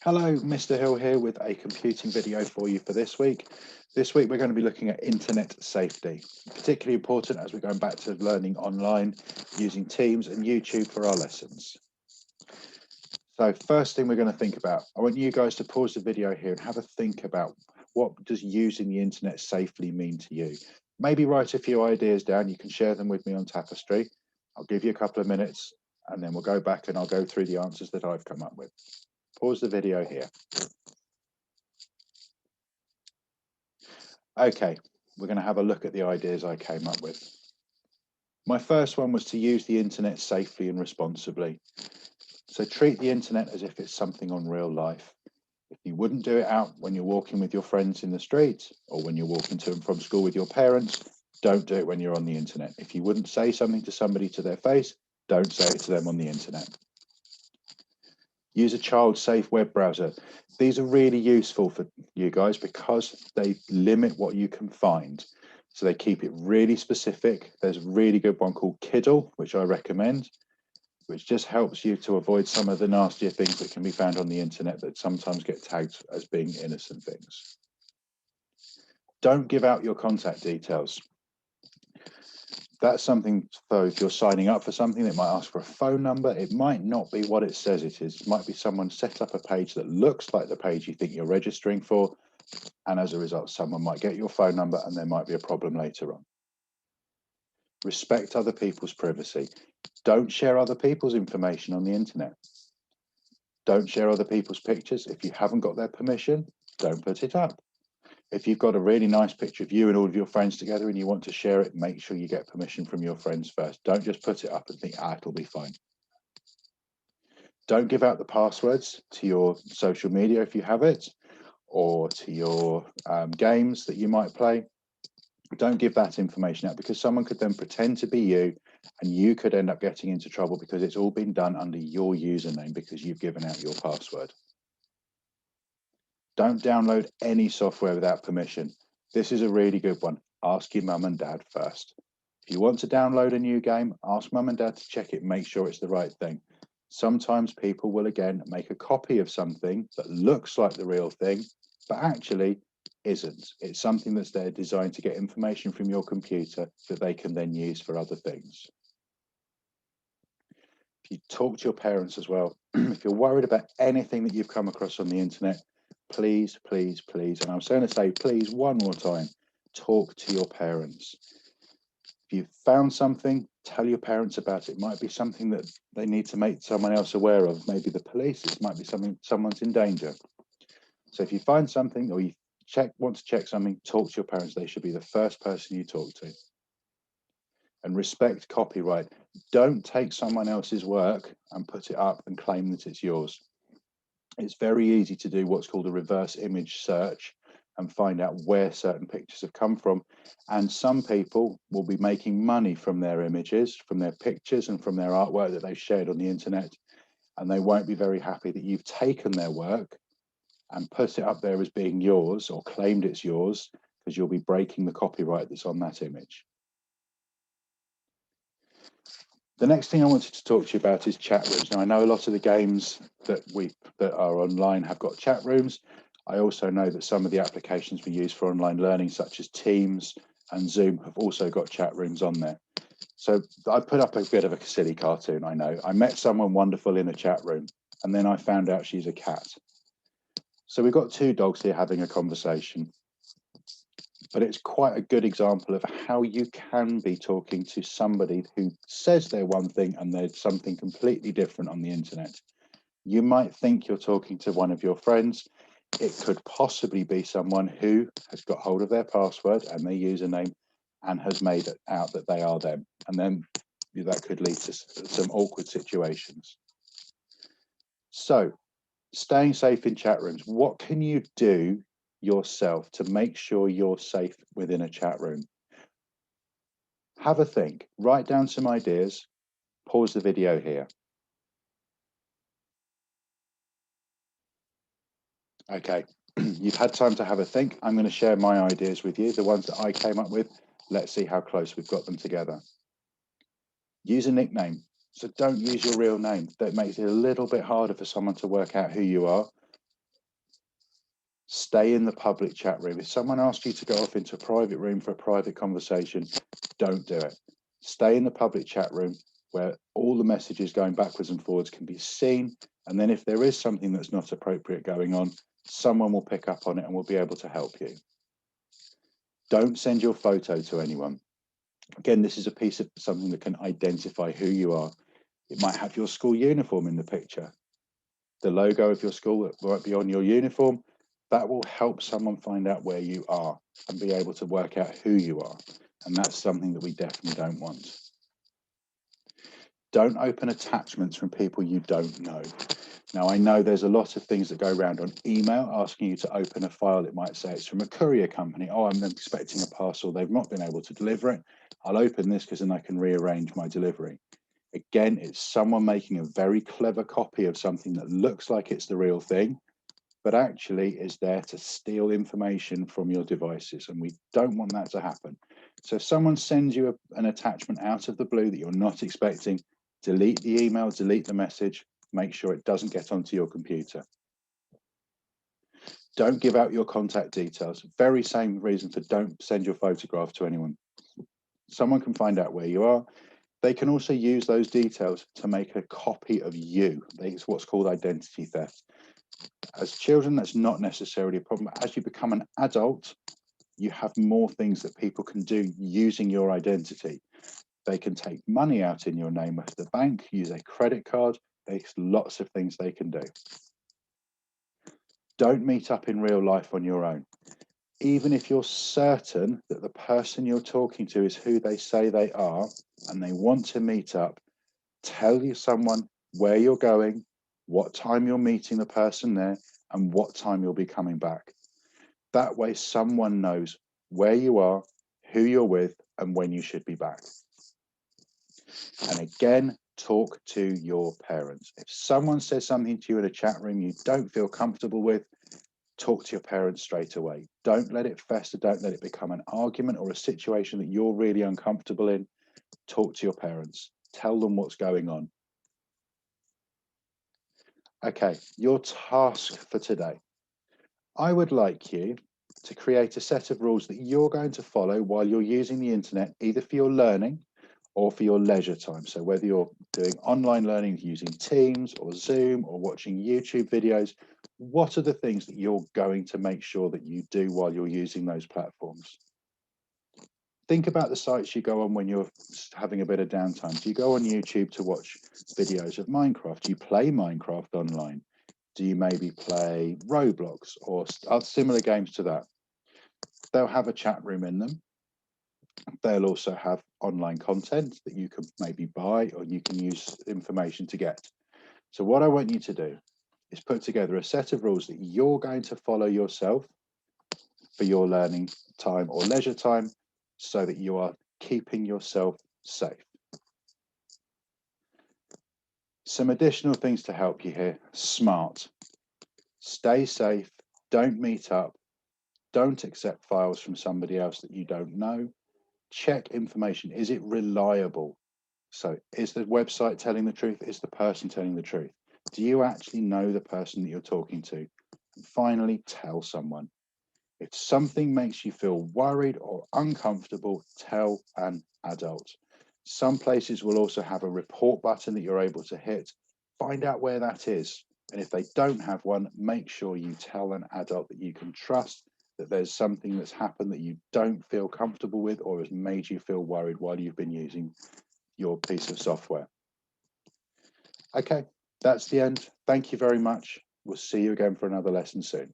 Hello, Mr. Hill here with a computing video for you for this week. This week we're going to be looking at internet safety, particularly important as we're going back to learning online using Teams and YouTube for our lessons. So first thing we're going to think about, I want you guys to pause the video here and have a think about what does using the internet safely mean to you. Maybe write a few ideas down, you can share them with me on Tapestry. I'll give you a couple of minutes and then we'll go back and I'll go through the answers that I've come up with. Pause the video here. Okay, we're going to have a look at the ideas I came up with. My first one was to use the internet safely and responsibly. So treat the internet as if it's something on real life. If you wouldn't do it out when you're walking with your friends in the street or when you're walking to and from school with your parents, don't do it when you're on the internet. If you wouldn't say something to somebody to their face, don't say it to them on the internet. Use a child-safe web browser. These are really useful for you guys because they limit what you can find. So they keep it really specific. There's a really good one called Kiddle, which I recommend, which just helps you to avoid some of the nastier things that can be found on the internet that sometimes get tagged as being innocent things. Don't give out your contact details. That's something, so if you're signing up for something, it might ask for a phone number. It might not be what it says it is. It might be someone set up a page that looks like the page you think you're registering for. And as a result, someone might get your phone number and there might be a problem later on. Respect other people's privacy. Don't share other people's information on the internet. Don't share other people's pictures. If you haven't got their permission, don't put it up. If you've got a really nice picture of you and all of your friends together and you want to share it, make sure you get permission from your friends first. Don't just put it up and think, it'll be fine. Don't give out the passwords to your social media if you have it, or to your games that you might play. Don't give that information out because someone could then pretend to be you and you could end up getting into trouble because it's all been done under your username because you've given out your password. Don't download any software without permission. This is a really good one. Ask your mum and dad first. If you want to download a new game, ask mum and dad to check it, make sure it's the right thing. Sometimes people will again make a copy of something that looks like the real thing, but actually isn't. It's something that's there designed to get information from your computer that they can then use for other things. If you talk to your parents as well, if you're worried about anything that you've come across on the internet, please, please, please, and I'm going to say please one more time, talk to your parents. If you've found something, tell your parents about it. It might be something that they need to make someone else aware of, maybe the police, it might be something, someone's in danger. So if you find something or you want to check something, talk to your parents. They should be the first person you talk to. And respect copyright. Don't take someone else's work and put it up and claim that it's yours. It's very easy to do what's called a reverse image search and find out where certain pictures have come from. And some people will be making money from their images, from their pictures and from their artwork that they've shared on the internet. And they won't be very happy that you've taken their work and put it up there as being yours or claimed it's yours, because you'll be breaking the copyright that's on that image. The next thing I wanted to talk to you about is chat rooms. Now, I know a lot of the games that are online have got chat rooms. I also know that some of the applications we use for online learning, such as Teams and Zoom, have also got chat rooms on there. So I put up a bit of a silly cartoon, I know. I met someone wonderful in a chat room, and then I found out she's a cat. So we've got two dogs here having a conversation. But it's quite a good example of how you can be talking to somebody who says they're one thing and they're something completely different on the internet. You might think you're talking to one of your friends. It could possibly be someone who has got hold of their password and their username and has made it out that they are them. And then that could lead to some awkward situations. So staying safe in chat rooms, what can you do yourself to make sure you're safe within a chat room? Have a think, write down some ideas, pause the video here. Okay, you've had time to have a think. I'm going to share my ideas with you, the ones that I came up with. Let's see how close we've got them together. Use a nickname. So don't use your real name. That makes it a little bit harder for someone to work out who you are. Stay in the public chat room. If someone asks you to go off into a private room for a private conversation, don't do it. Stay in the public chat room where all the messages going backwards and forwards can be seen. And then if there is something that's not appropriate going on, someone will pick up on it and will be able to help you. Don't send your photo to anyone. Again, this is a piece of something that can identify who you are. It might have your school uniform in the picture. The logo of your school that might be on your uniform. That will help someone find out where you are and be able to work out who you are. And that's something that we definitely don't want. Don't open attachments from people you don't know. Now, I know there's a lot of things that go around on email asking you to open a file. It might say it's from a courier company. Oh, I'm expecting a parcel. They've not been able to deliver it. I'll open this because then I can rearrange my delivery. Again, it's someone making a very clever copy of something that looks like it's the real thing, but actually is there to steal information from your devices. And we don't want that to happen. So if someone sends you an attachment out of the blue that you're not expecting, delete the email, delete the message, make sure it doesn't get onto your computer. Don't give out your contact details. Very same reason for don't send your photograph to anyone. Someone can find out where you are. They can also use those details to make a copy of you. It's what's called identity theft. As children, that's not necessarily a problem. As you become an adult, you have more things that people can do using your identity. They can take money out in your name at the bank, use a credit card. There's lots of things they can do. Don't meet up in real life on your own. Even if you're certain that the person you're talking to is who they say they are and they want to meet up, tell someone where you're going, what time you're meeting the person there, and what time you'll be coming back. That way, someone knows where you are, who you're with, and when you should be back. And again, talk to your parents. If someone says something to you in a chat room you don't feel comfortable with, talk to your parents straight away. Don't let it fester. Don't let it become an argument or a situation that you're really uncomfortable in. Talk to your parents. Tell them what's going on. Okay, your task for today. I would like you to create a set of rules that you're going to follow while you're using the internet, either for your learning or for your leisure time. So whether you're doing online learning using Teams or Zoom or watching YouTube videos, what are the things that you're going to make sure that you do while you're using those platforms? Think about the sites you go on when you're having a bit of downtime. Do you go on YouTube to watch videos of Minecraft? Do you play Minecraft online? Do you maybe play Roblox or similar games to that? They'll have a chat room in them. They'll also have online content that you can maybe buy or you can use information to get. So what I want you to do is put together a set of rules that you're going to follow yourself for your learning time or leisure time so that you are keeping yourself safe. Some additional things to help you here. SMART. Stay safe. Don't meet up. Don't accept files from somebody else that you don't know. Check information. Is it reliable? So is the website telling the truth? Is the person telling the truth? Do you actually know the person that you're talking to? And finally, tell someone. If something makes you feel worried or uncomfortable, tell an adult. Some places will also have a report button that you're able to hit. Find out where that is. And if they don't have one, make sure you tell an adult that you can trust that there's something that's happened that you don't feel comfortable with or has made you feel worried while you've been using your piece of software. Okay, that's the end. Thank you very much. We'll see you again for another lesson soon.